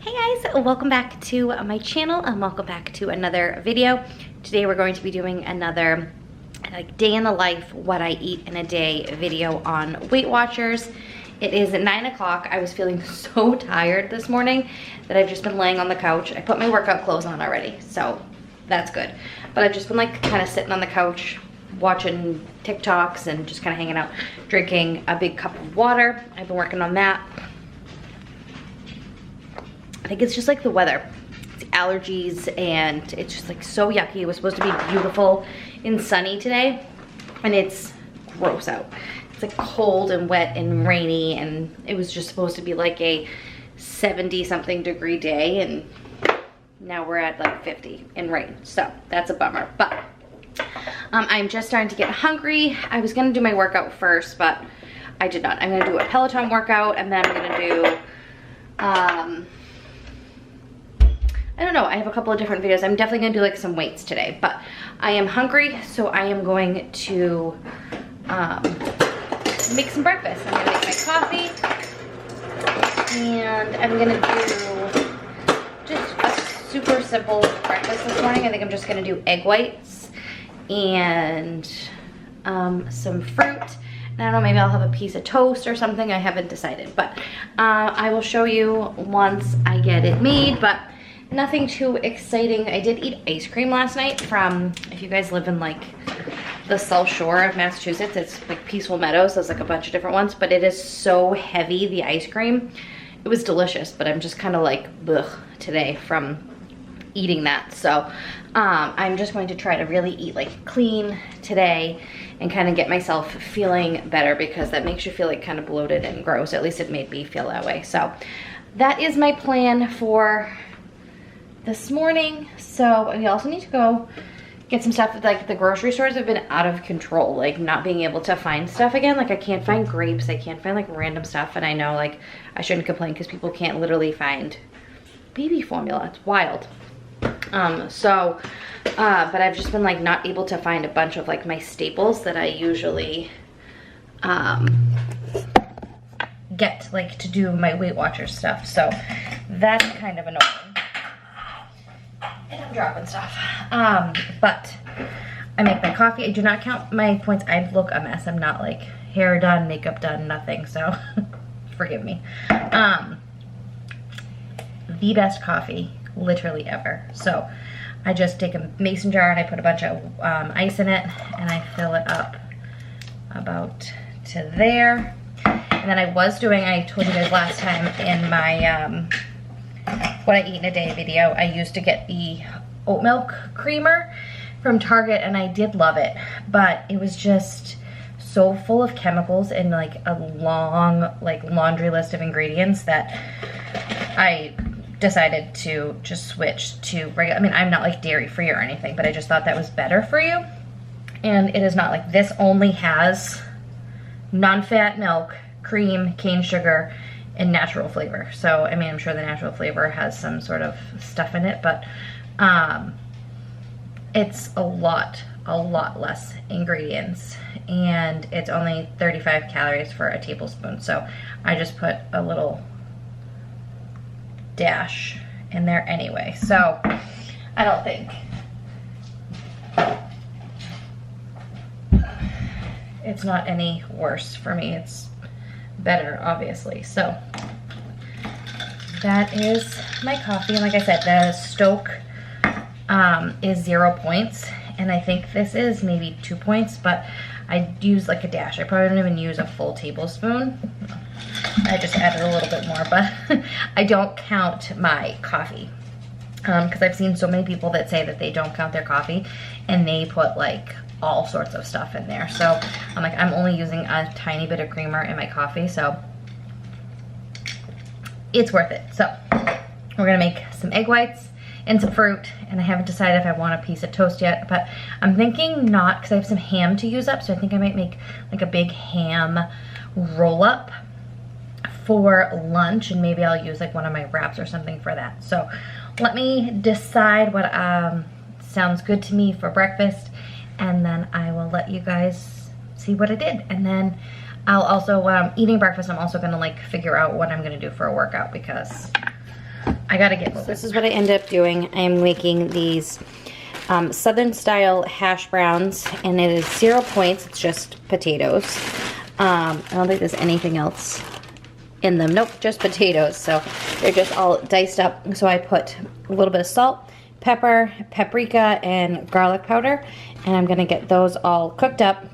Hey guys, welcome back to my channel and welcome back to another video. Today we're going to be doing another like day in the life, what I eat in a day video on Weight Watchers. It is 9 o'clock. I was feeling so tired this morning that I've just been laying on the couch. I put my workout clothes on already, so that's good. But I've just been like kind of sitting on the couch watching TikToks and just kind of hanging out, drinking a big cup of water. I've been working on that. I think it's just like the weather. It's allergies and it's just like so yucky. It was supposed to be beautiful and sunny today and it's gross out. It's like cold and wet and rainy, and it was just supposed to be like a 70 something degree day, and now we're at like 50 and rain. So that's a bummer, but I'm just starting to get hungry. I was gonna do my workout first, but I did not. I'm gonna do a Peloton workout and then I'm gonna do, I don't know, I have a couple of different videos. I'm definitely gonna do like some weights today, but I am hungry, so I am going to make some breakfast. I'm gonna make my coffee, and I'm gonna do just a super simple breakfast this morning. I think I'm just gonna do egg whites and some fruit. And I don't know, maybe I'll have a piece of toast or something. I haven't decided, but I will show you once I get it made, but nothing too exciting. I did eat ice cream last night from, if you guys live in like the South Shore of Massachusetts, it's like Peaceful Meadows. There's like a bunch of different ones, but it is so heavy, the ice cream. It was delicious, but I'm just kind of like, ugh, today from eating that. So I'm just going to try to really eat like clean today and kind of get myself feeling better, because that makes you feel like kind of bloated and gross. At least it made me feel that way. So that is my plan for this morning. So we also need to go get some stuff. Like the grocery stores have been out of control, like not being able to find stuff again. Like I can't find grapes, I can't find like random stuff, and I know like I shouldn't complain because people can't literally find baby formula. It's wild. But I've just been like not able to find a bunch of like my staples that I usually get like to do my Weight Watchers stuff. So that's kind of annoying. And I'm dropping stuff. But I make my coffee. I do not count my points. I look a mess. I'm not like hair done, makeup done, nothing. So forgive me. The best coffee literally ever. So I just take a mason jar and I put a bunch of ice in it and I fill it up about to there. And then I was doing, I told you guys last time in my what I eat in a day video, I used to get the oat milk creamer from Target and I did love it, but it was just so full of chemicals and like a long like laundry list of ingredients that I decided to just switch to regular. I mean, I'm not like dairy free or anything, but I just thought that was better for you. And it is not. Like this only has non-fat milk, cream, cane sugar, and natural flavor. So I mean, I'm sure the natural flavor has some sort of stuff in it, but it's a lot less ingredients, and it's only 35 calories for a tablespoon. So I just put a little dash in there anyway. So I don't think it's not any worse for me. It's better, obviously. So that is my coffee. And like I said, the Stoke is 0 points, and I think this is maybe 2 points, but I use like a dash. I probably don't even use a full tablespoon. I just added a little bit more, but I don't count my coffee because I've seen so many people that say that they don't count their coffee and they put like all sorts of stuff in there. So I'm like, I'm only using a tiny bit of creamer in my coffee, so it's worth it. So we're gonna make some egg whites and some fruit, and I haven't decided if I want a piece of toast yet, but I'm thinking not, because I have some ham to use up, so I think I might make like a big ham roll up for lunch, and maybe I'll use like one of my wraps or something for that. So let me decide what sounds good to me for breakfast, and then I will let you guys see what I did. And then I'll also, when I'm eating breakfast, I'm also gonna like figure out what I'm gonna do for a workout, because I gotta get moving. This is what I ended up doing. I am making these Southern style hash browns, and it is 0 points. It's just potatoes. I don't think there's anything else in them. Nope, just potatoes. So they're just all diced up. So I put a little bit of salt, pepper, paprika, and garlic powder, and I'm gonna get those all cooked up.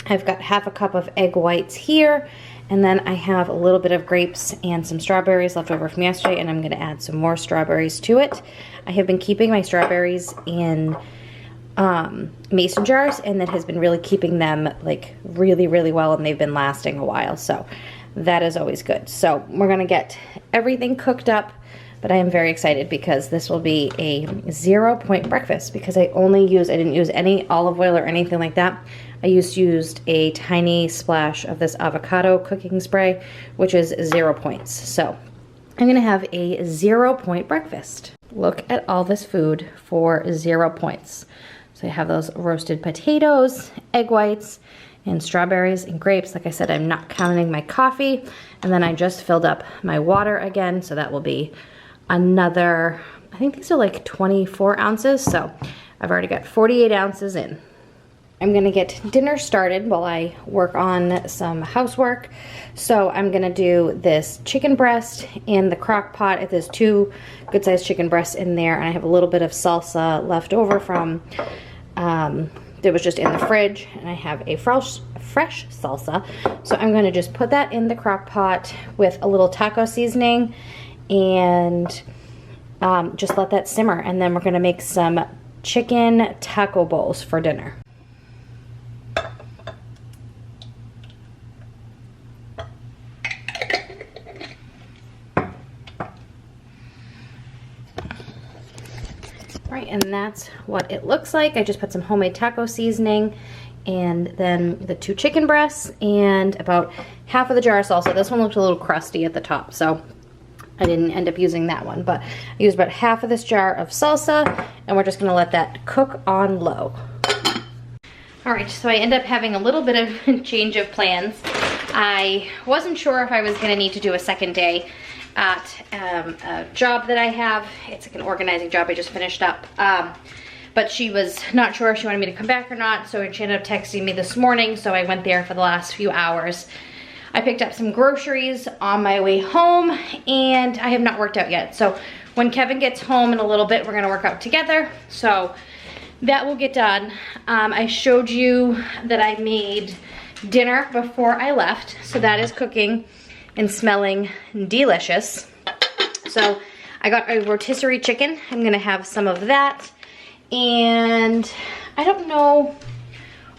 I've got half a cup of egg whites here, and then I have a little bit of grapes and some strawberries left over from yesterday, and I'm gonna add some more strawberries to it. I have been keeping my strawberries in mason jars, and that has been really keeping them like really, really well, and they've been lasting a while, so that is always good. So we're gonna get everything cooked up, but I am very excited because this will be a 0 point breakfast because I didn't use any olive oil or anything like that. I used a tiny splash of this avocado cooking spray, which is 0 points. So I'm gonna have a 0 point breakfast. Look at all this food for 0 points. So I have those roasted potatoes, egg whites, and strawberries and grapes. Like I said, I'm not counting my coffee. And then I just filled up my water again, so that will be another, I think these are like 24 ounces, so I've already got 48 ounces in. I'm gonna get dinner started while I work on some housework. So I'm gonna do this chicken breast in the crock pot. There's 2 good-sized chicken breasts in there, and I have a little bit of salsa left over from that was just in the fridge, and I have a fresh salsa. So I'm gonna just put that in the crock pot with a little taco seasoning and just let that simmer, and then we're gonna make some chicken taco bowls for dinner. Right, and that's what it looks like. I just put some homemade taco seasoning, and then the 2 chicken breasts, and about half of the jar of salsa. This one looked a little crusty at the top, so I didn't end up using that one, but I used about half of this jar of salsa, and we're just gonna let that cook on low. All right, so I end up having a little bit of change of plans. I wasn't sure if I was gonna need to do a second day at a job that I have. It's like an organizing job I just finished up. But she was not sure if she wanted me to come back or not, so she ended up texting me this morning, so I went there for the last few hours. I picked up some groceries on my way home, and I have not worked out yet. So when Kevin gets home in a little bit, we're gonna work out together. So that will get done. I showed you that I made dinner before I left, so that is cooking and smelling delicious. So I got a rotisserie chicken. I'm gonna have some of that, and I don't know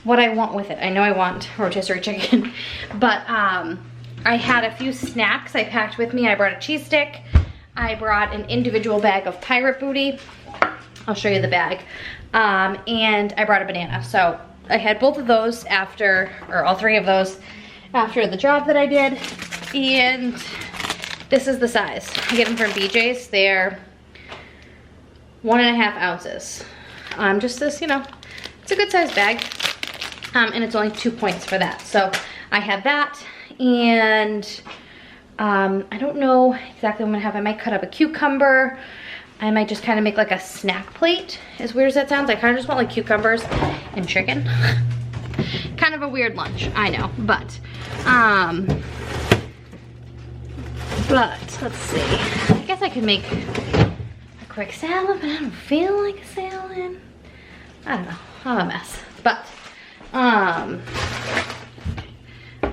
what I want with it. I know I want rotisserie chicken, but I had a few snacks I packed with me. I brought a cheese stick. I brought an individual bag of pirate booty. I'll show you the bag. And I brought a banana. So I had both of those after, or all 3 of those after the job that I did. And this is the size. I get them from BJ's. They're 1.5 ounces. Just this, you know, it's a good size bag. And it's only 2 points for that. So I had that, and I don't know exactly what I'm gonna have. I might cut up a cucumber. I might just kind of make like a snack plate. As weird as that sounds, I kind of just want like cucumbers and chicken. Kind of a weird lunch, I know, but let's see. I guess I could make a quick salad, but I don't feel like a salad. I don't know, I'm a mess, but I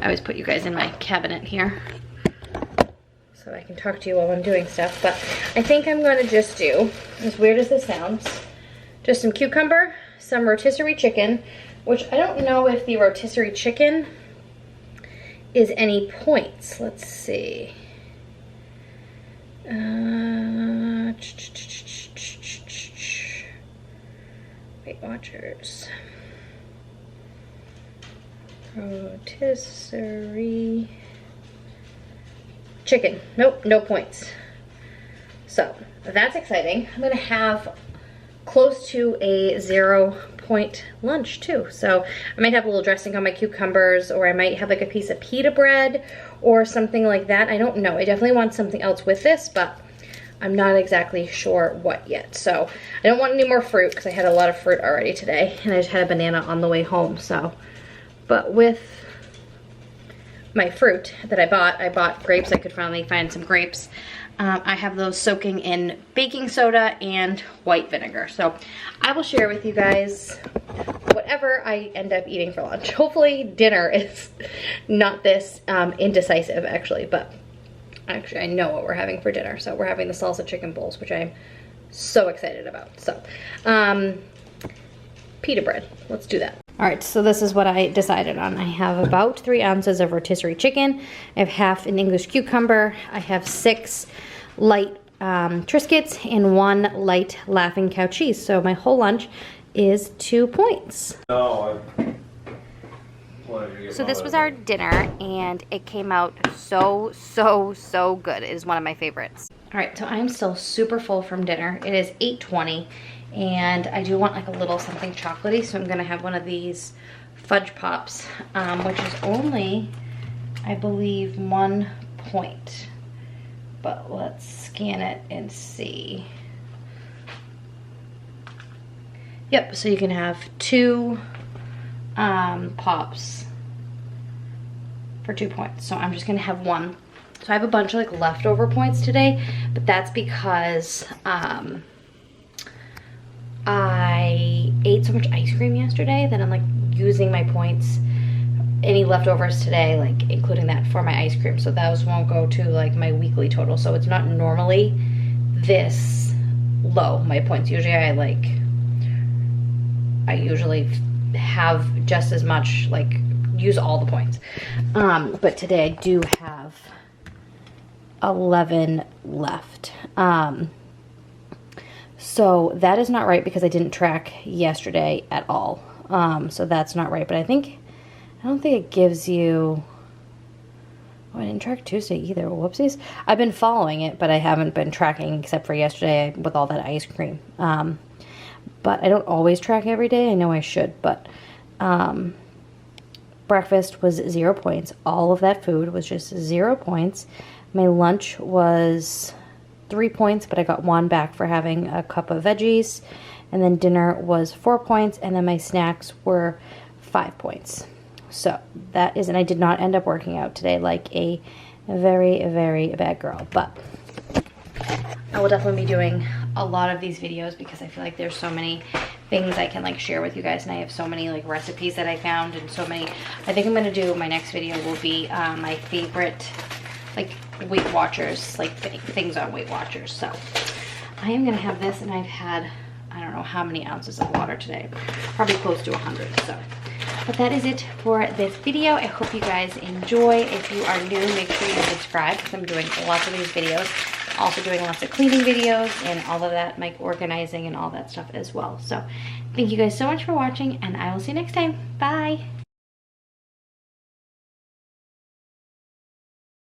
always put you guys in my cabinet here so I can talk to you while I'm doing stuff. But I think I'm gonna just do, as weird as this sounds, just some cucumber, some rotisserie chicken, which I don't know if the rotisserie chicken is any points. Let's see. Weight Watchers. Rotisserie chicken. Nope, no points. So that's exciting. I'm gonna have close to a 0 point lunch too. So I might have a little dressing on my cucumbers, or I might have like a piece of pita bread or something like that. I don't know. I definitely want something else with this, but I'm not exactly sure what yet. So I don't want any more fruit because I had a lot of fruit already today, and I just had a banana on the way home. So, but with my fruit that I bought grapes. I could finally find some grapes. I have those soaking in baking soda and white vinegar. So I will share with you guys whatever I end up eating for lunch. Hopefully dinner is not this indecisive actually, but actually I know what we're having for dinner. So we're having the salsa chicken bowls, which I'm so excited about. So pita bread, let's do that. All right, so this is what I decided on. I have about 3 ounces of rotisserie chicken. I have half an English cucumber. I have 6 light Triscuits and 1 light Laughing Cow cheese. So my whole lunch is 2 points. So this was our dinner, and it came out so good. It is one of my favorites. All right, so I'm still super full from dinner. It is 8:20. And I do want like a little something chocolatey, so I'm gonna have one of these Fudge Pops, which is only, I believe, 1 point. But let's scan it and see. Yep, so you can have 2 pops for 2 points. So I'm just gonna have 1. So I have a bunch of like leftover points today, but that's because I ate so much ice cream yesterday that I'm like using my points, any leftovers today, like including that for my ice cream. So those won't go to like my weekly total. So it's not normally this low, my points. Usually I usually have just as much, like use all the points. But today I do have 11 left. So that is not right because I didn't track yesterday at all. So that's not right. But I don't think it gives you... Oh, I didn't track Tuesday either. Whoopsies. I've been following it, but I haven't been tracking except for yesterday with all that ice cream. But I don't always track every day. I know I should, but breakfast was 0 points. All of that food was just 0 points. My lunch was 3 points, but I got 1 back for having a cup of veggies. And then dinner was 4 points, and then my snacks were 5 points. So that is, and I did not end up working out today like a very bad girl, but I will definitely be doing a lot of these videos because I feel like there's so many things I can like share with you guys, and I have so many like recipes that I found, and so many. I think I'm gonna do, my next video will be my favorite like Weight Watchers, like things on Weight Watchers. So I am gonna have this, and I've had, I don't know how many ounces of water today, probably close to 100. So, but that is it for this video. I hope you guys enjoy. If you are new, make sure you subscribe because I'm doing lots of these videos. Also doing lots of cleaning videos and all of that, like organizing and all that stuff as well. So thank you guys so much for watching, and I will see you next time. Bye.